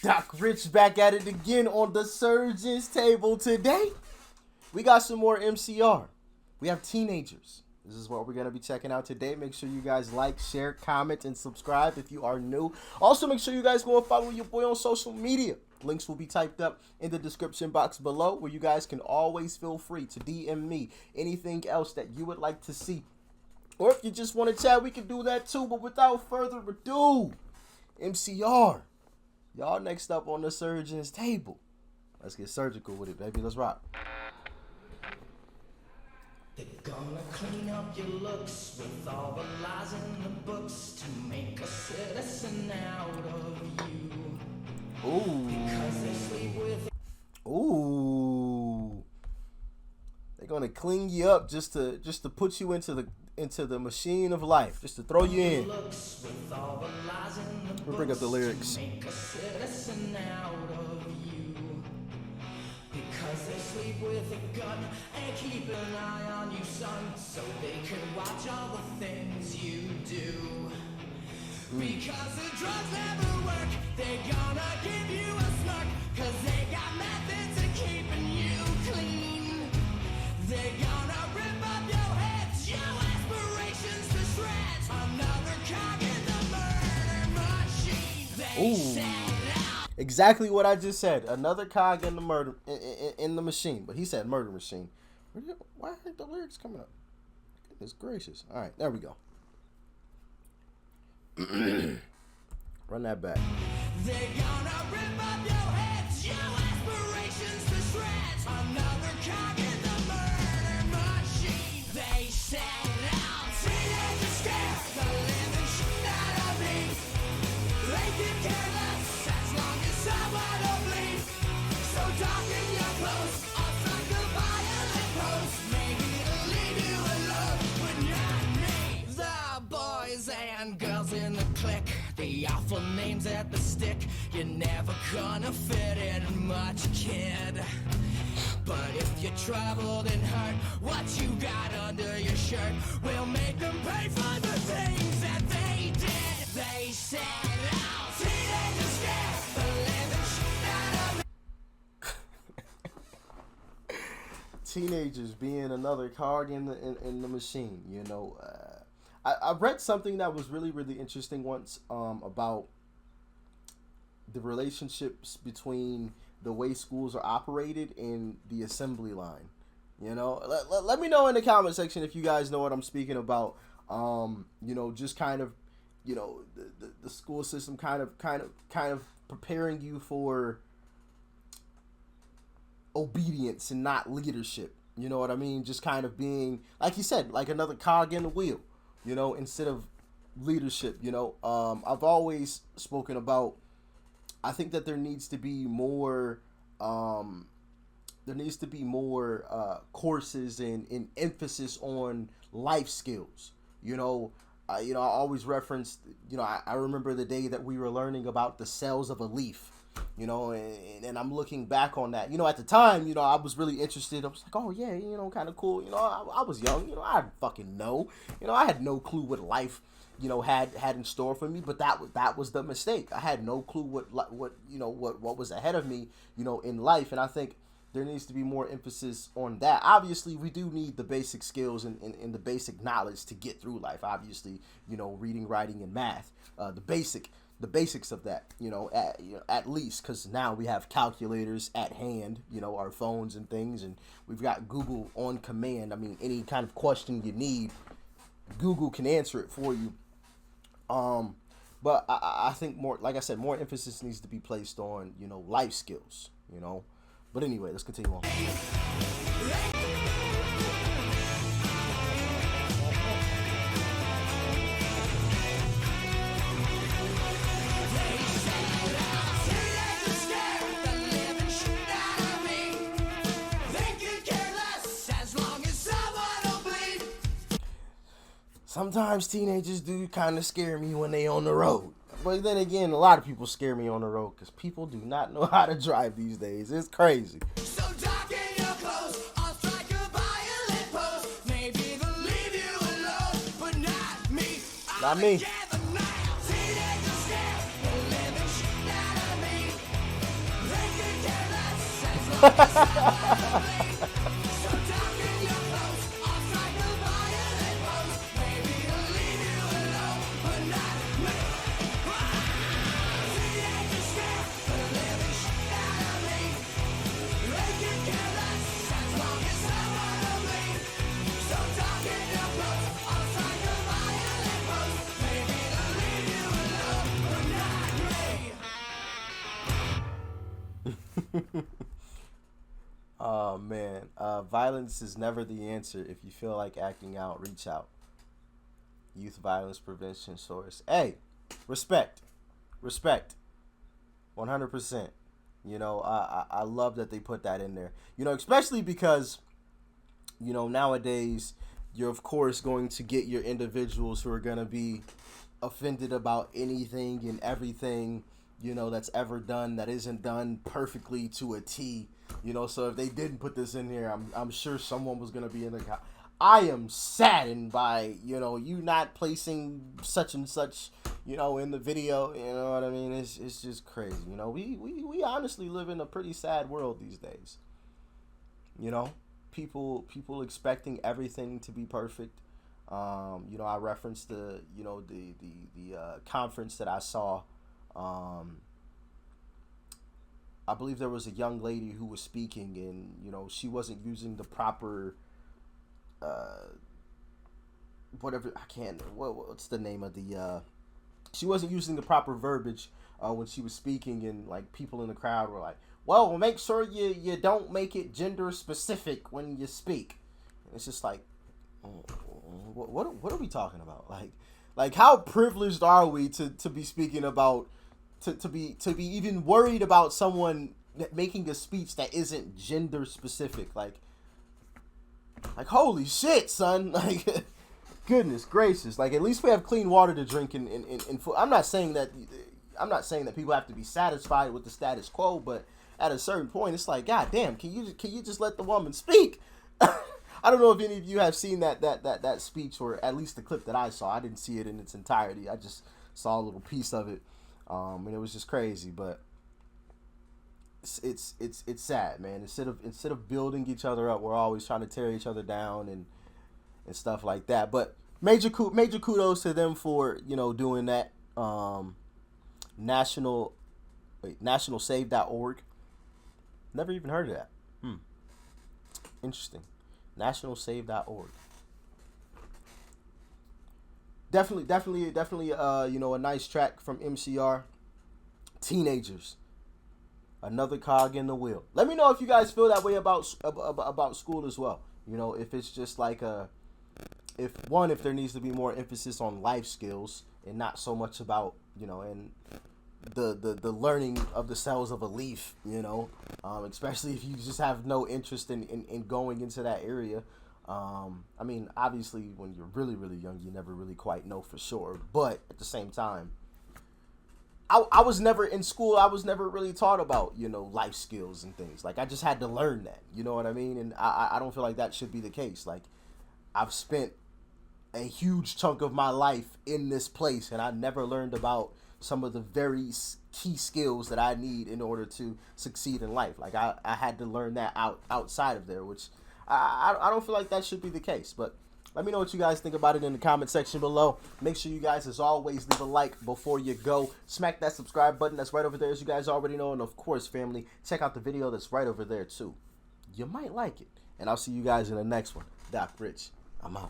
Doc Rich back at it again on the Surgeon's Table today. We got some more MCR. We have teenagers. This is what we're going to be checking out today. Make sure you guys like, share, comment, and subscribe if you are new. Also, make sure you guys go and follow your boy on social media. Links will be typed up in the description box below, where you guys can always feel free to DM me anything else that you would like to see. Or if you just want to chat, we can do that too. But without further ado, MCR. Y'all next up on the Surgeon's Table. Let's get surgical with it, baby. Let's rock. They're gonna clean up your looks with all the lies in the books to make a citizen out of you. Ooh. Because they sleep with Ooh. They're gonna clean you up just to put you into the machine of life, just to throw you in. We'll bring up the lyrics. Make a citizen out of you. Because they sleep with a gun and keep an eye on you, son, so they can watch all the things you do. Because the drugs never work, they're gonna give you a smirk, cause they got methods of keeping you clean. They're gonna rip up your heads, your aspirations to shreds. Another cog in the murder machine. They set out. Exactly what I just said. Another cog in the murder in the machine, but he said murder machine. Why aren't the lyrics coming up? Goodness gracious! All right, there we go. Run that back. They're gonna rip up your heads, your aspirations to shreds. Another cog in the murder machine. They set out. Teenagers scare the living shit out of me. They can care less as long as someone will bleed. So darken your clothes, I'll strike a violent pose. Maybe it'll leave you alone, but not me. The boys and girls in the clique, the awful names at the stick. You're never gonna fit in much, kid. But if you're troubled and hurt, what you got under your shirt will make them pay for the things that they did. They set out. Teenagers scare the living shit out of me. Teenagers being another cog in the machine. You know, I read something that was really interesting once about the relationships between the way schools are operated and the assembly line. You know, let me know in the comment section if you guys know what I'm speaking about. You know, just kind of, you know, the school system kind of preparing you for obedience and not leadership. You know what I mean? Just kind of being, like you said, like another cog in the wheel, you know, instead of leadership. You know, I've always spoken about, I think that there needs to be more courses and emphasis on life skills. You know, I always referenced, you know, I remember the day that we were learning about the cells of a leaf. You know, and I'm looking back on that. You know, at the time, you know, I was really interested. I was like, oh yeah, you know, kind of cool. You know, I was young. You know, I didn't fucking know. You know, I had no clue what life, you know, had in store for me. But that was the mistake. I had no clue what was ahead of me, you know, in life. And I think there needs to be more emphasis on that. Obviously, we do need the basic skills and the basic knowledge to get through life. Obviously, you know, reading, writing, and math, the basics of that, you know, at least, because now we have calculators at hand, you know, our phones and things, and we've got Google on command. I mean, any kind of question you need, Google can answer it for you. But I think more, like I said, more emphasis needs to be placed on, you know, life skills, you know. But anyway, let's continue on. Sometimes teenagers do kind of scare me when they on the road. But then again, a lot of people scare me on the road because people do not know how to drive these days. It's crazy. So darken your clothes, I'll strike a violent pose. Maybe they'll leave you alone, but not me. Not me. Teenagers scare the living shit out of me. Oh man, violence is never the answer. If you feel like acting out, reach out. Youth Violence Prevention Source. Hey, respect, respect, 100%. You know, I love that they put that in there. You know, especially because, you know, nowadays you're of course going to get your individuals who are gonna be offended about anything and everything, you know, that's ever done that isn't done perfectly to a T. You know, so if they didn't put this in here, I'm sure someone was gonna be in the. I am saddened by, you know, you not placing such and such, you know, in the video. You know what I mean? It's just crazy. You know, we honestly live in a pretty sad world these days. You know, people expecting everything to be perfect. You know, I referenced the, you know, the conference that I saw. I believe there was a young lady who was speaking, and you know, she wasn't using the proper whatever, I can't, what's the name of the she wasn't using the proper verbiage when she was speaking, and like people in the crowd were like, well, make sure you don't make it gender specific when you speak. And it's just like, what are we talking about? Like how privileged are we to be speaking about, to be even worried about someone making a speech that isn't gender specific? Like holy shit, son. Like goodness gracious. Like at least we have clean water to drink in food. I'm not saying that people have to be satisfied with the status quo, but at a certain point it's like, god damn, can you just let the woman speak? I don't know if any of you have seen that speech, or at least the clip that I saw. I didn't see it in its entirety. I just saw a little piece of it. And it was just crazy, but it's sad, man. Instead of building each other up, we're always trying to tear each other down and stuff like that. But major kudos to them for, you know, doing that. Nationalsave.org. Never even heard of that. Interesting. Nationalsave.org. Definitely, you know, a nice track from MCR. Teenagers, another cog in the wheel. Let me know if you guys feel that way about school as well. You know, if it's just like if there needs to be more emphasis on life skills and not so much about, you know, and the learning of the cells of a leaf. You know, especially if you just have no interest in going into that area. I mean, obviously, when you're really, really young, you never really quite know for sure. But at the same time, I was never in school. I was never really taught about, you know, life skills and things. Like, I just had to learn that. You know what I mean? And I don't feel like that should be the case. Like, I've spent a huge chunk of my life in this place, and I never learned about some of the very key skills that I need in order to succeed in life. Like, I had to learn that outside of there, which I don't feel like that should be the case. But let me know what you guys think about it in the comment section below. Make sure you guys, as always, leave a like before you go. Smack that subscribe button that's right over there, as you guys already know. And of course, family, check out the video that's right over there too. You might like it. And I'll see you guys in the next one. Doc Rich, I'm out.